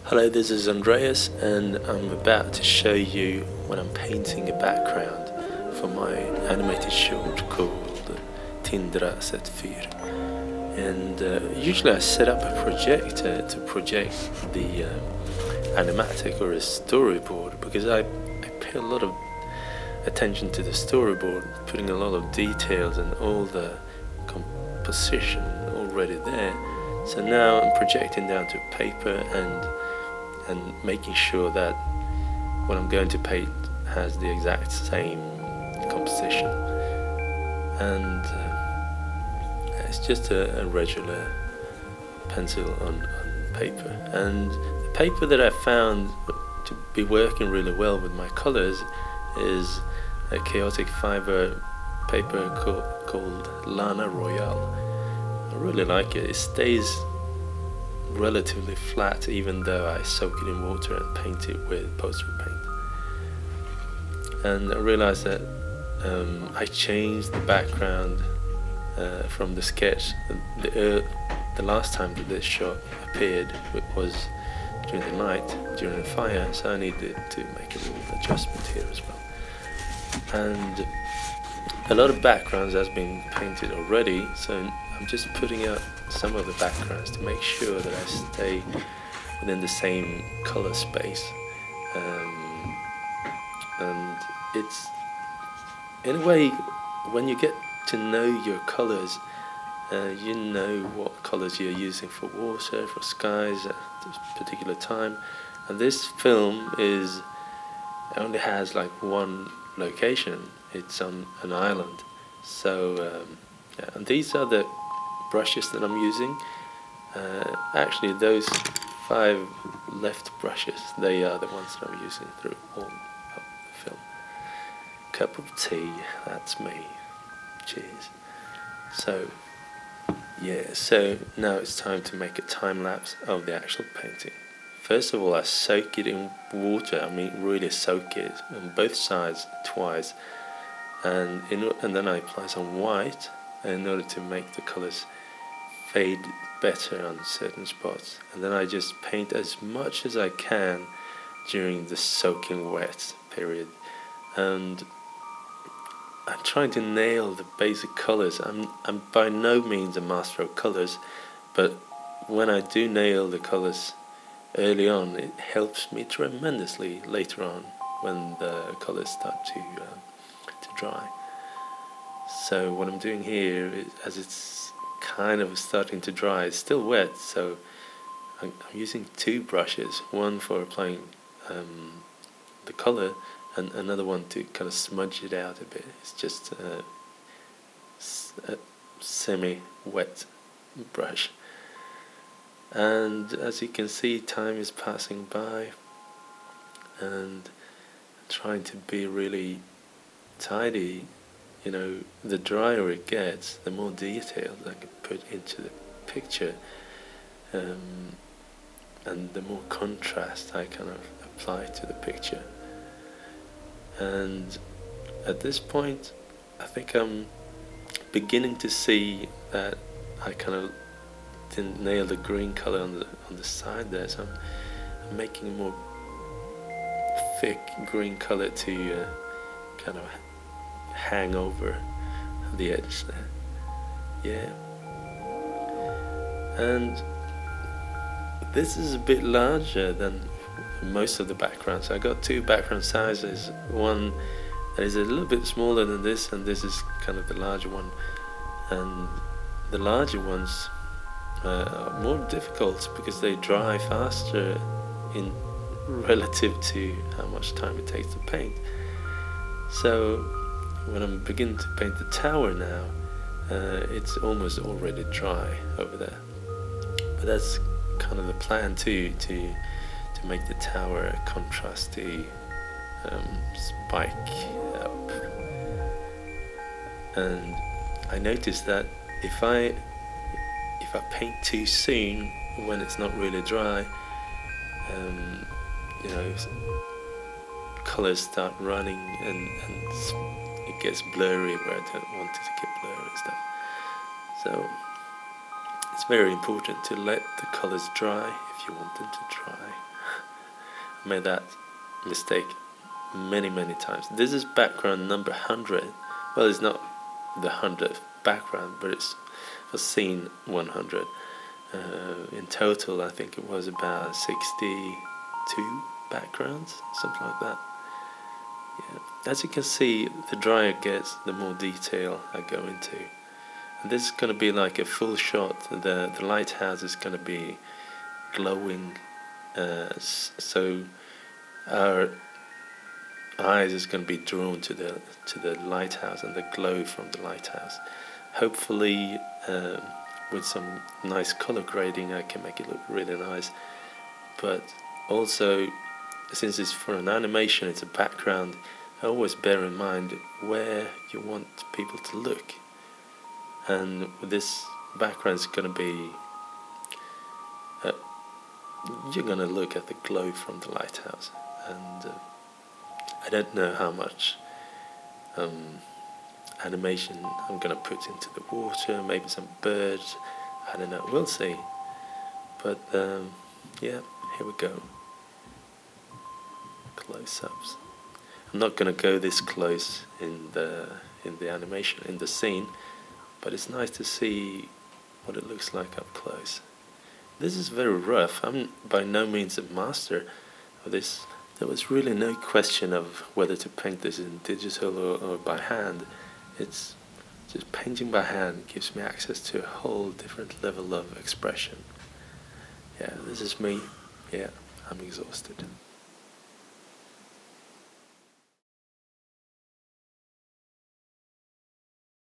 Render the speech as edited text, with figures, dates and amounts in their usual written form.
Hello, this is Andreas, and I'm about to show you when I'm painting a background for my animated short called Tindra Set Fyr. And usually I set up a projector to project the animatic or a storyboard, because I pay a lot of attention to the storyboard, putting a lot of details and all the composition already there. So now I'm projecting down to paper and making sure that what I'm going to paint has the exact same composition. And it's just a regular pencil on paper. And the paper that I found to be working really well with my colors is a chaotic fibre paper called Lana Royal. I really like it. It stays relatively flat even though I soak it in water and paint it with poster paint. And I realized that I changed the background from the sketch. The last time that this shot appeared was during the night, during a fire, so I needed to make a little adjustment here as well. And a lot of backgrounds has been painted already, so I'm just putting out some of the backgrounds to make sure that I stay within the same color space. And it's, in a way, when you get to know your colors, you know what colors you're using for water, for skies at this particular time. And this film only has like one location. It's on an island. So yeah, and these are the brushes that I'm using. Actually, those 5 left brushes, they are the ones that I'm using through all of the film. Cup of tea, that's me. Cheers. So yeah, so now it's time to make a time lapse of the actual painting. First of all, I soak it in water. I mean, really soak it on both sides twice, and then I apply some white in order to make the colors fade better on certain spots. And then I just paint as much as I can during the soaking wet period. And I'm trying to nail the basic colors. I'm by no means a master of colors, but when I do nail the colors early on, it helps me tremendously later on when the colors start to dry. So what I'm doing here is, as it's kind of starting to dry, it's still wet, so I'm using 2 brushes, one for applying the color and another one to kind of smudge it out a bit. It's just a semi-wet brush. And as you can see, time is passing by, and I'm trying to be really tidy. You know, the drier it gets, the more details I can put into the picture, and the more contrast I kind of apply to the picture. And at this point, I think I'm beginning to see that I kind of didn't nail the green color on the side there, so I'm making a more thick green color to kind of hang over the edge there. Yeah. And this is a bit larger than most of the backgrounds. I got 2 background sizes. One that is a little bit smaller than this, and this is kind of the larger one. And the larger ones are more difficult because they dry faster in relative to how much time it takes to paint. So when I'm beginning to paint the tower now, it's almost already dry over there. But that's kind of the plan too, to make the tower a contrasty spike up. And I noticed that if I paint too soon when it's not really dry, you know, colors start running and it gets blurry where I don't want it to get blurry and stuff. So it's very important to let the colors dry if you want them to dry. made that mistake many times. This is background number 100. Well, it's not the 100th background, but it's for scene 100. In total, I think it was about 62 backgrounds, something like that. Yeah. As you can see, the drier it gets, the more detail I go into. And this is going to be like a full shot. The lighthouse is going to be glowing, so our eyes is going to be drawn to the lighthouse and the glow from the lighthouse. Hopefully, with some nice color grading, I can make it look really nice. But also, since it's for an animation, it's a background, always bear in mind where you want people to look. And this background is going to be, you're going to look at the glow from the lighthouse. And I don't know how much animation I'm going to put into the water, maybe some birds, I don't know, we'll see. But yeah, here we go. Close-ups. I'm not going to go this close in the animation, in the scene, but it's nice to see what it looks like up close. This is very rough. I'm by no means a master of this. There was really no question of whether to paint this in digital or by hand. It's just painting by hand gives me access to a whole different level of expression. Yeah, this is me. Yeah, I'm exhausted.